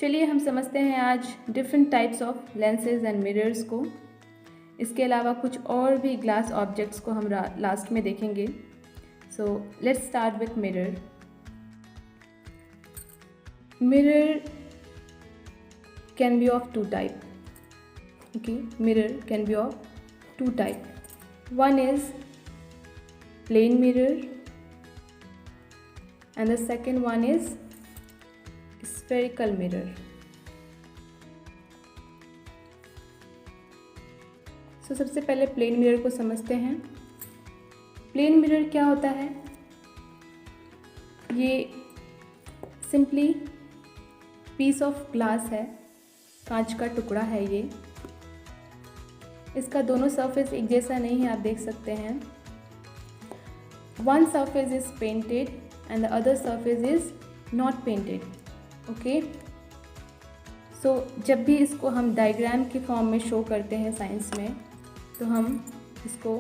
चलिए हम समझते हैं आज different types of lenses and mirrors को। इसके अलावा कुछ और भी ग्लास ऑब्जेक्ट्स को हम लास्ट में देखेंगे। So let's start with mirror. Mirror can be of two type. Okay, mirror can be of two type. One is plane mirror and the second one is spherical mirror. So सबसे पहले plane mirror को समझते हैं। Plane mirror क्या होता है? ये simply piece of glass है, कांच का टुकड़ा है ये। इसका दोनों सरफेस एक जैसा नहीं है, आप देख सकते हैं। One surface is painted and the other surface is not painted. Okay, so जब भी इसको हम डायग्राम के फॉर्म में शो करते हैं साइंस में, तो हम इसको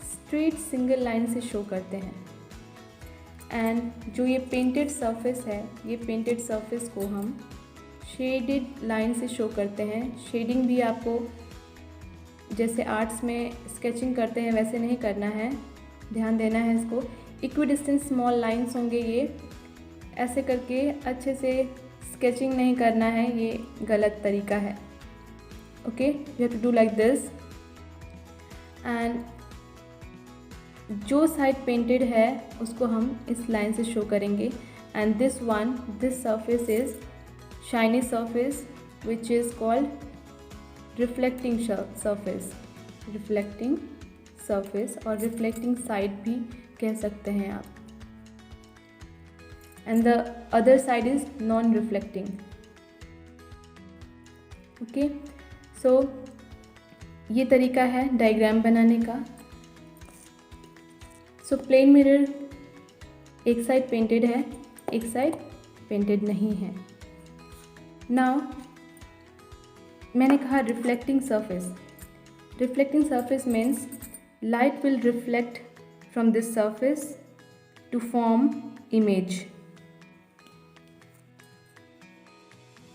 स्ट्रेट सिंगल लाइन से शो करते हैं। एंड जो ये पेंटेड सरफेस है, ये पेंटेड सरफेस को हम शेडेड लाइन से शो करते हैं। शेडिंग भी आपको जैसे आर्ट्स में स्केचिंग करते हैं वैसे नहीं करना है, ध्यान देना है इसको। इक्विडिस्टेंट स्मॉल लाइंस होंगे, ये ऐसे करके अच्छे से स्केचिंग नहीं करना है, ये गलत तरीका है। Okay, you have to do like this. And जो साइड पेंटेड है उसको हम इस लाइन से शो करेंगे। And this surface is shiny surface which is called reflecting surface और रिफ्लेक्टिंग साइड भी कह सकते हैं आप। And the other side is non reflecting. Okay, so ये तरीका है डायग्राम बनाने का। सो प्लेन मिरर एक साइड पेंटेड है, एक साइड पेंटेड नहीं है। नाउ मैंने कहा reflecting surface. Reflecting surface means light will reflect from this surface to form image.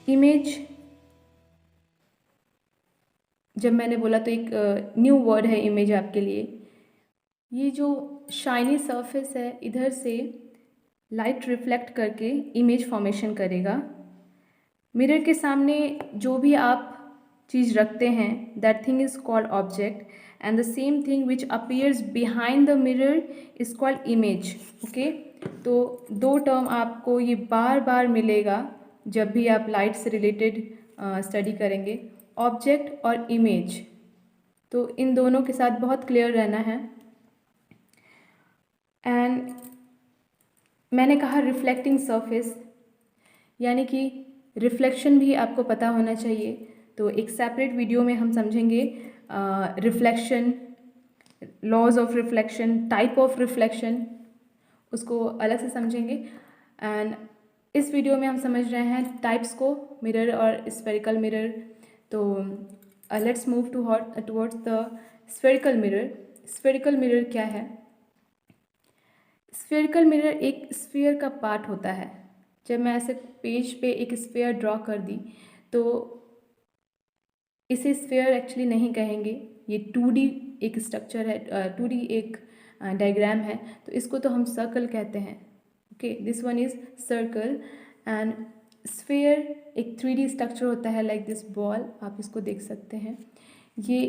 Image जब मैंने बोला तो एक न्यू वर्ड है इमेज आपके लिए। ये जो शाइनी सरफेस है, इधर से लाइट रिफ्लेक्ट करके इमेज फॉर्मेशन करेगा। मिरर के सामने जो भी आप चीज़ रखते हैं, that thing is called object, and the same thing which appears behind the mirror is called image. Okay, तो दो टर्म आपको ये बार बार मिलेगा जब भी आप लाइट से रिलेटेड स्टडी करेंगे, ऑब्जेक्ट और इमेज। तो इन दोनों के साथ बहुत क्लियर रहना है। एंड मैंने कहा रिफ्लेक्टिंग सरफेस, यानी कि रिफ्लेक्शन भी आपको पता होना चाहिए। तो एक सेपरेट वीडियो में हम समझेंगे reflection, laws of reflection, type of reflection, उसको अलग से समझेंगे। एंड इस वीडियो में हम समझ रहे हैं टाइप्स को, मिरर और स्फेरिकल मिरर। तो let's move towards the spherical mirror. Spherical mirror क्या है? स्फेरिकल मिरर एक स्फीयर का पार्ट होता है। जब मैं ऐसे पेज पे एक स्फीयर ड्रॉ कर दी तो इसे स्फीयर एक्चुअली नहीं कहेंगे, ये 2D एक स्ट्रक्चर है, 2D एक डायग्राम है, तो इसको तो हम सर्कल कहते हैं। Okay, this one is circle. And sphere एक 3D स्ट्रक्चर होता है, लाइक दिस बॉल, आप इसको देख सकते हैं, ये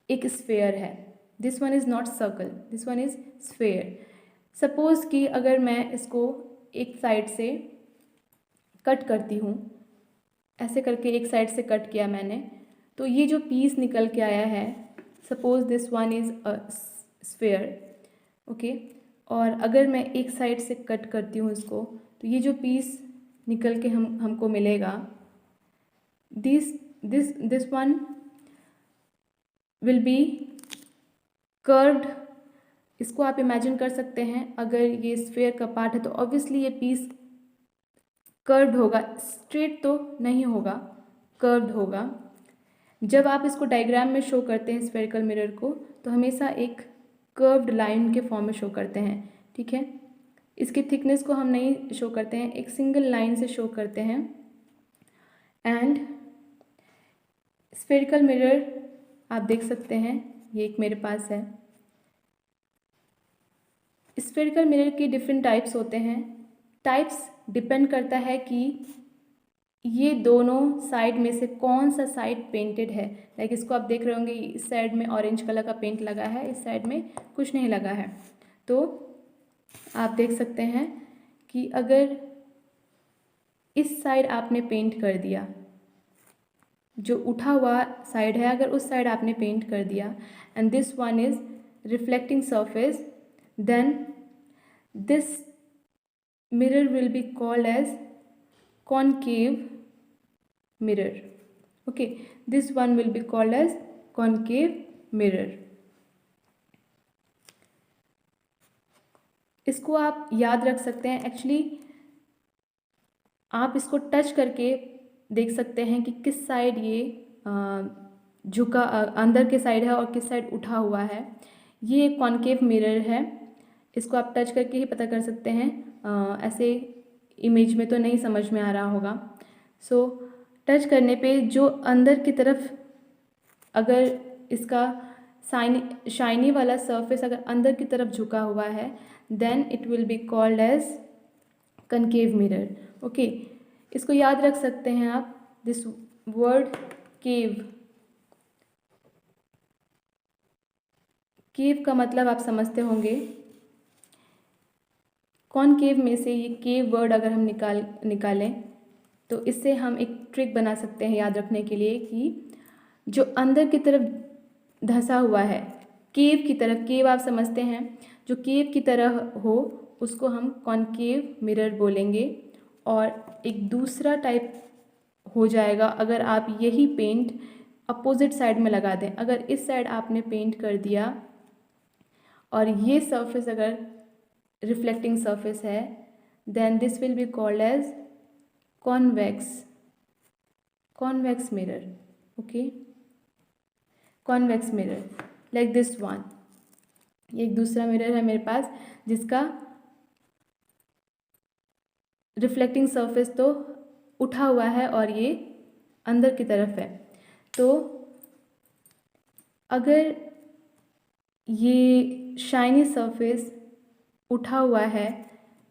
एक स्फीयर है। This one is not circle, this one is sphere. Suppose कि अगर मैं इसको एक साइड से कट करती हूँ, ऐसे करके एक साइड से कट किया मैंने, तो ये जो पीस निकल के आया है, suppose this one is a sphere. Okay, और अगर मैं एक साइड से कट करती हूँ इसको, तो ये जो पीस निकल के हमको मिलेगा, this one will be curved. इसको आप इमेजिन कर सकते हैं, अगर ये स्फीयर का पार्ट है तो ऑब्वियसली ये पीस कर्व्ड होगा, स्ट्रेट तो नहीं होगा, कर्व्ड होगा। जब आप इसको डायग्राम में शो करते हैं स्फेरिकल मिरर को, तो हमेशा एक कर्व्ड लाइन के फॉर्म में शो करते हैं, ठीक है। इसकी थिकनेस को हम नहीं शो करते हैं, एक सिंगल लाइन से शो करते हैं। एंड स्फेरिकल मिरर आप देख सकते हैं, ये एक मेरे पास है। स्फेरिकल मिरर के डिफरेंट टाइप्स होते हैं। टाइप्स डिपेंड करता है कि ये दोनों साइड में से कौन सा साइड पेंटेड है। लाइक इसको आप देख रहे होंगे, इस साइड में ऑरेंज कलर का पेंट लगा है, इस साइड में कुछ नहीं लगा है। तो आप देख सकते हैं कि अगर इस साइड आपने पेंट कर दिया, जो उठा हुआ साइड है, अगर उस साइड आपने पेंट कर दिया, and this one is reflecting surface, then this mirror will be called as concave mirror. Okay, this one will be called as concave mirror. इसको आप याद रख सकते हैं। एक्चुअली आप इसको टच करके देख सकते हैं कि किस साइड ये झुका अंदर के साइड है और किस साइड उठा हुआ है। ये एक कॉन्केव मिरर है, इसको आप टच करके ही पता कर सकते हैं। ऐसे इमेज में तो नहीं समझ में आ रहा होगा। सो टच करने पे जो अंदर की तरफ, अगर इसका शाइनी वाला सरफेस अगर अंदर की तरफ झुका हुआ है, then it will be called as concave mirror. Okay, इसको याद रख सकते हैं आप। दिस वर्ड केव, केव का मतलब आप समझते होंगे। कॉनकेव में से ये केव वर्ड अगर हम निकालें तो इससे हम एक ट्रिक बना सकते हैं याद रखने के लिए कि जो अंदर की तरफ धंसा हुआ है, केव की तरफ, केव आप समझते हैं, जो केव की तरह हो उसको हम कॉनकेव मिरर बोलेंगे। और एक दूसरा टाइप हो जाएगा अगर आप यही पेंट अपोजिट साइड में लगा दें। अगर इस साइड आपने पेंट कर दिया और ये सरफेस अगर रिफ्लेक्टिंग सरफेस है, then this will be called as convex mirror. Okay, convex mirror like this one. ये एक दूसरा मिरर है मेरे पास जिसका रिफ्लेक्टिंग सरफेस तो उठा हुआ है और ये अंदर की तरफ है। तो अगर ये शाइनी सरफेस उठा हुआ है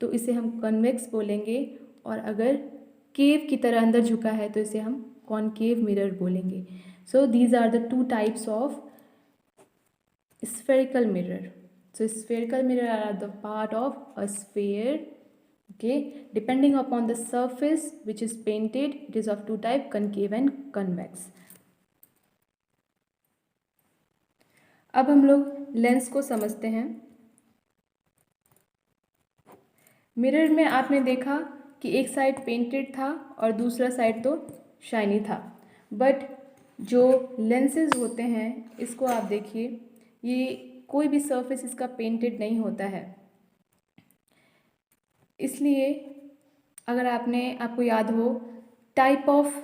तो इसे हम कन्वेक्स बोलेंगे, और अगर केव की तरह अंदर झुका है तो इसे हम कॉनकेव मिरर बोलेंगे। So these are the two types of spherical mirror. So spherical mirror are the part of a sphere. Okay, depending upon the surface which is painted, it is of two type, concave and convex. अब हम लोग lens को समझते हैं। Mirror में आपने देखा कि एक साइड पेंटेड था और दूसरा साइड तो शाइनी था, बट जो लेंसेज होते हैं इसको आप देखिए, ये कोई भी सरफेस इसका पेंटेड नहीं होता है। इसलिए अगर आपको याद हो, टाइप ऑफ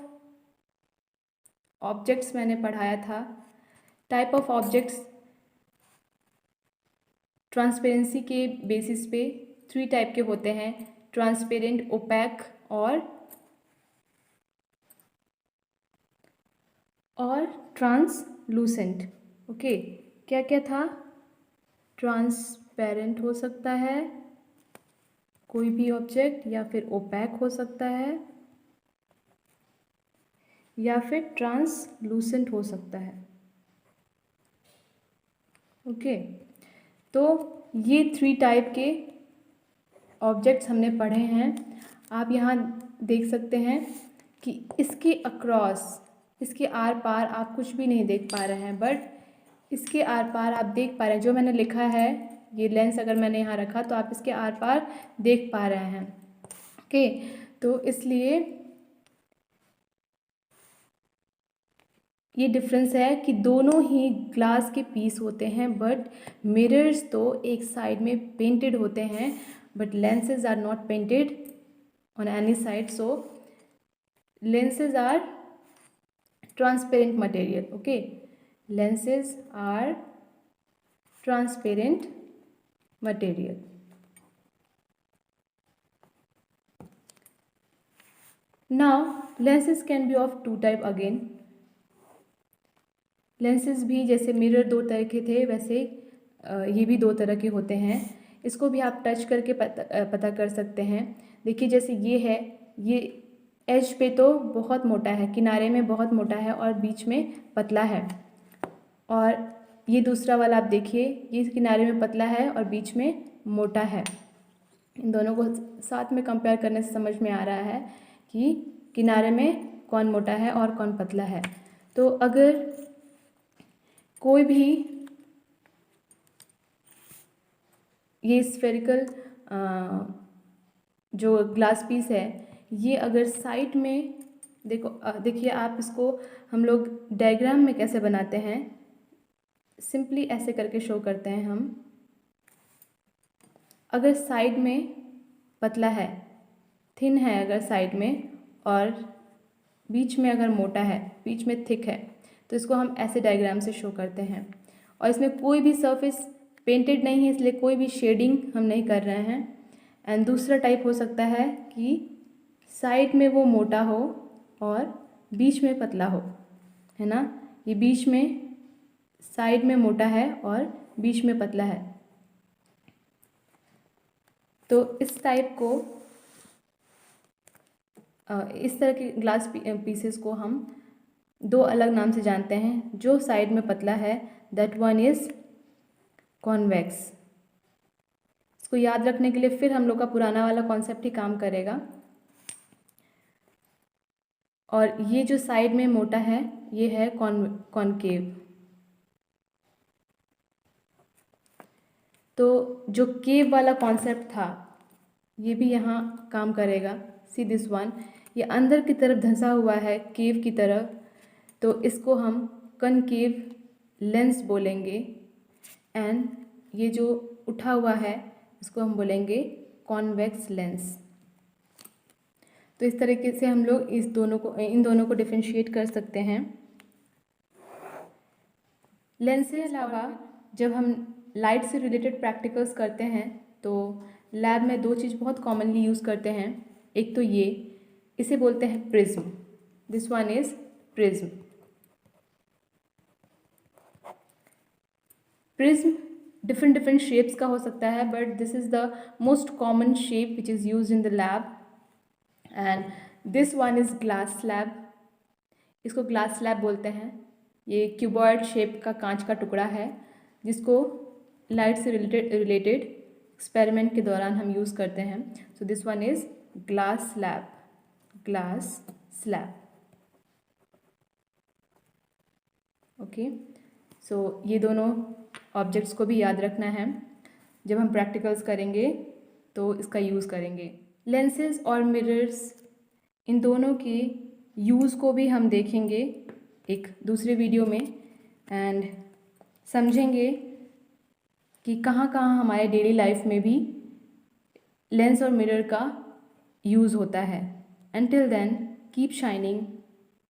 ऑब्जेक्ट्स मैंने पढ़ाया था, टाइप ऑफ ऑब्जेक्ट्स ट्रांसपेरेंसी के बेसिस पे 3 टाइप के होते हैं, ट्रांसपेरेंट, ओपैक और ट्रांसलूसेंट। ओके, क्या क्या था? ट्रांसपेरेंट हो सकता है कोई भी ऑब्जेक्ट, या फिर ओपैक हो सकता है, या फिर ट्रांसलूसेंट हो सकता है। ओके, तो ये 3 टाइप के ऑब्जेक्ट्स हमने पढ़े हैं। आप यहाँ देख सकते हैं कि इसके अक्रॉस, इसके आर पार आप कुछ भी नहीं देख पा रहे हैं, बट इसके आर पार आप देख पा रहे हैं। जो मैंने लिखा है, ये लेंस अगर मैंने यहाँ रखा तो आप इसके आर पार देख पा रहे हैं। ओके, तो इसलिए ये डिफरेंस है कि दोनों ही ग्लास के पीस होते हैं, बट मिरर्स तो एक साइड में पेंटेड होते हैं, but lenses are not painted on any side. So lenses are transparent material. Okay, lenses are transparent material. Now lenses can be of two type again. Lenses भी जैसे mirror दो तरह के थे वैसे ये भी दो तरह के होते हैं। इसको भी आप टच करके पता कर सकते हैं। देखिए जैसे ये है, ये एज पे तो बहुत मोटा है, किनारे में बहुत मोटा है और बीच में पतला है। और ये दूसरा वाला आप देखिए, ये किनारे में पतला है और बीच में मोटा है। इन दोनों को साथ में कंपेयर करने से समझ में आ रहा है कि किनारे में कौन मोटा है और कौन पतला है। तो अगर कोई भी ये स्फेरिकल जो ग्लास पीस है, ये अगर साइड में देखिए आप इसको हम लोग डायग्राम में कैसे बनाते हैं, सिंपली ऐसे करके शो करते हैं हम। अगर साइड में पतला है, थिन है अगर साइड में, और बीच में अगर मोटा है, बीच में थिक है, तो इसको हम ऐसे डायग्राम से शो करते हैं। और इसमें कोई भी सरफेस पेंटेड नहीं है, इसलिए कोई भी शेडिंग हम नहीं कर रहे हैं। एंड दूसरा टाइप हो सकता है कि साइड में वो मोटा हो और बीच में पतला हो, है ना। ये बीच में साइड में मोटा है और बीच में पतला है। तो इस टाइप को इस तरह के ग्लास पीसेस को हम दो अलग नाम से जानते हैं। जो साइड में पतला है दैट वन इज़ कॉन्वेक्स। इसको याद रखने के लिए फिर हम लोग का पुराना वाला कॉन्सेप्ट ही काम करेगा। और ये जो साइड में मोटा है ये है कॉनकेव। तो जो केव वाला कॉन्सेप्ट था ये भी यहाँ काम करेगा। सी दिस वन, ये अंदर की तरफ धंसा हुआ है केव की तरफ, तो इसको हम कनकेव लेंस बोलेंगे। एंड ये जो उठा हुआ है इसको हम बोलेंगे कॉन्वेक्स लेंस। तो इस तरीके से हम लोग इन दोनों को डिफरेंशिएट कर सकते हैं। लेंस के अलावा जब हम लाइट से रिलेटेड प्रैक्टिकल्स करते हैं तो लैब में दो चीज़ बहुत कॉमनली यूज़ करते हैं। एक तो ये, इसे बोलते हैं prism. This one is prism. Prism different shapes का हो सकता है, but this is the most common shape which is use in the lab. And this one is glass slab. इसको ग्लास स्लैब बोलते हैं। ये क्यूबॉइड शेप का कांच का टुकड़ा है जिसको लाइट से रिलेटेड एक्सपेरिमेंट के दौरान हम यूज़ करते हैं। So this one is glass slab, glass slab. Okay, so ये दोनों ऑब्जेक्ट्स को भी याद रखना है। जब हम प्रैक्टिकल्स करेंगे तो इसका यूज़ करेंगे। लेंसेज और मिरर्स, इन दोनों के यूज़ को भी हम देखेंगे एक दूसरे वीडियो में एंड समझेंगे कि कहाँ कहाँ हमारे डेली लाइफ में भी लेंस और मिरर का यूज़ होता है। Until then, keep shining.